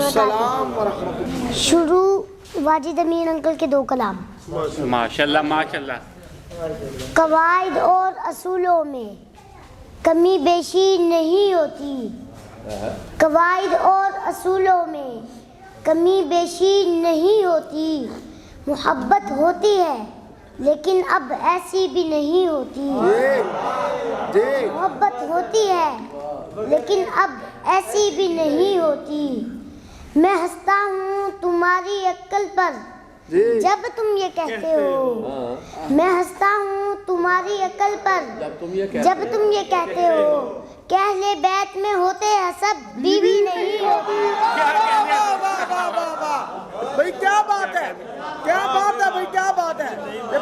السلام ورحمۃ اللہ۔ شروع واجد امین انکل کے 2 کلام۔ ماشاءاللہ ماشاءاللہ۔ قواعد اور اصولوں میں کمی بیشی نہیں ہوتی، قواعد اور اصولوں میں کمی بیشی نہیں ہوتی، محبت ہوتی ہے لیکن اب ایسی بھی نہیں ہوتی، محبت ہوتی ہے لیکن اب ایسی بھی نہیں ہوتی، میں ہنستا ہوں تمہاری عقل پر جب تم یہ کہتے ہو، میں ہنستا ہوں تمہاری عقل پر جب تم یہ کہتے ہو کہ اہل بیت میں ہوتے ہیں سب بیوی نہیں ہوتی۔ بھائی کیا بات ہے، کیا بات ہے بھائی، کیا بات ہے،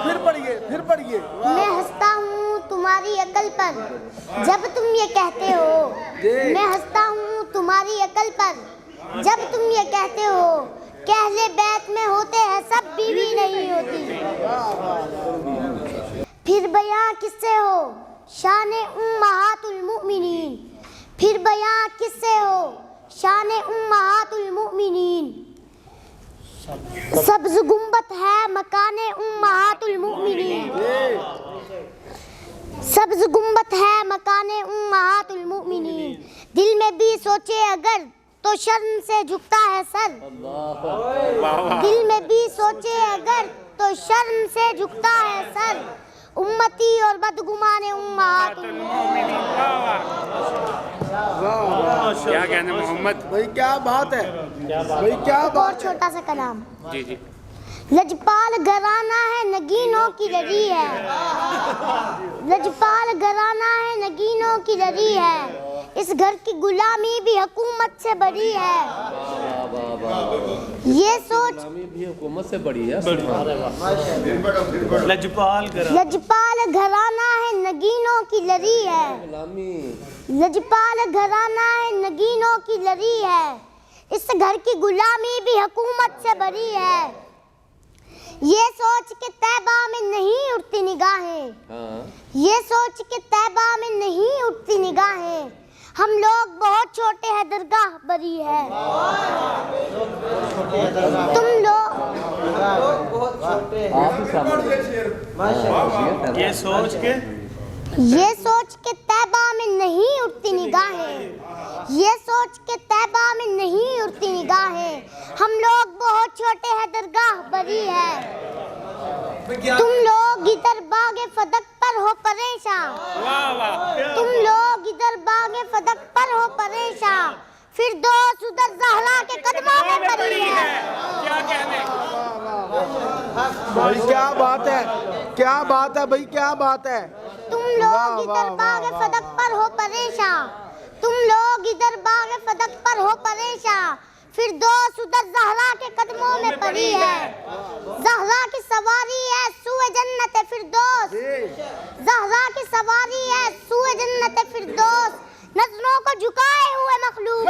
پھر پڑھیے۔ میں ہنستا ہوں تمہاری عقل پر جب تم یہ کہتے ہو، میں ہنستا ہوں تمہاری عقل پر جب تم یہ کہتے ہو کہ اہل بیت میں ہوتے ہیں سب بیوی نہیں ہوتی۔ پھر بیاں کس سے ہو شان امہات المؤمنین، پھر بیاں کس سے ہو شان امہات المؤمنین، سبز گنبد ہے مکان امہات المؤمنین، سبز گنبد ہے مکان امہات المؤمنین، دل میں بھی سوچے اگر تو شرم سے جھکتا ہے سر، دل میں بھی سوچے اگر تو شرم سے جھکتا ہے سر، امتی اور بدگمان امہات المؤمنین۔ کیا کہنے محمد بھائی کیا بات ہے، بھائی کیا اور بات ہے۔ چھوٹا سا کلام۔ جی لجپال گھرانہ ہے نگینوں کی لڑی ہے، لجپال گھرانہ ہے نگینوں کی لڑی ہے، اس گھر کی غلامی بھی حکومت سے بڑی ہے، یہ سوچ بھی حکومت سے بڑی ہے۔ لجپال گھرانہ ہے نگینوں کی لڑی ہے، لجپال گھرانہ ہے نگینوں کی لڑی ہے، اس گھر کی غلامی بھی حکومت سے بڑی ہے، یہ سوچ کے طیبہ میں نہیں اٹھتی نگاہیں، یہ سوچ کے طیبہ میں نہیں اٹھتی نگاہیں، ہم لوگ بہت چھوٹے ہیں درگاہ بری ہے، تم لوگ یہ سوچ کے طیبہ میں نہیں اٹھتی نگاہیں، یہ سوچ کے طیبہ میں نہیں اٹھتی نگاہیں، ہم لوگ بہت چھوٹے ہیں درگاہ بری ہے، تم لوگ ادھر باغ فدق پر ہو پریشان، تم لوگ ادھر باغ فدق پر ہو پریشان، فردوس ادھر زہرا کے قدموں میں پڑی ہے۔ بھائی کیا بات ہے، کیا بات ہے بھائی، کیا بات ہے۔ تم لوگ ادھر باغ فدق پر ہو پریشان، تم لوگ ادھر باغ فدق پر ہو پریشان، فردوس ادھر زہرا کے قدموں میں پڑی ہے، زہرا کی سواری ہے سوئے جنت فردوس، زہرا کی سواری ہے سوئے جنت فردوس، نظروں کو جھکائے ہوئے مخلوق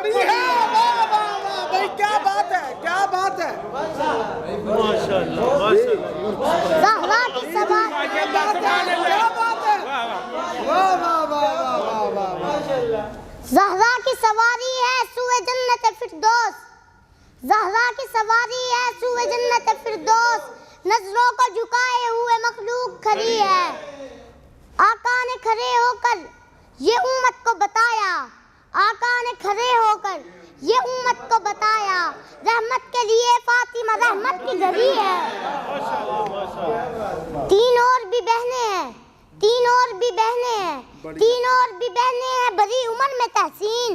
بھائی کیا بات ہے، کیا بات ہے۔ زہرا کی سواری، زہرا کی سواری ہے سوئے جنت فردوس، زہرا کی سواری ہے سوئے جنت فردوس، نظروں کو جھکائے ہوئے مخلوق کھڑی ہے، آقا نے کھڑے ہو کر یہ امت کو بتایا، آقا نے کھڑے ہو کر یہ امت کو بتایا، رحمت کے لیے فاطمہ رحمت کی گھڑی ہے، 3 اور بھی بہنیں ہیں، 3 اور بھی بہنیں ہیں، 3 اور بھی بہنیں ہیں بڑی عمر میں تحسین،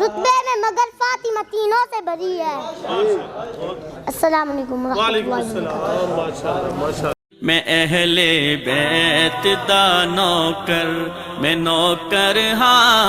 رتبے میں مگر فاطمہ تینوں سے بڑی ہے۔ السلام علیکم ورحمۃ اللہ وبرکاتہ۔ میں اہل بیت دا نوکر، میں نوکر ہاں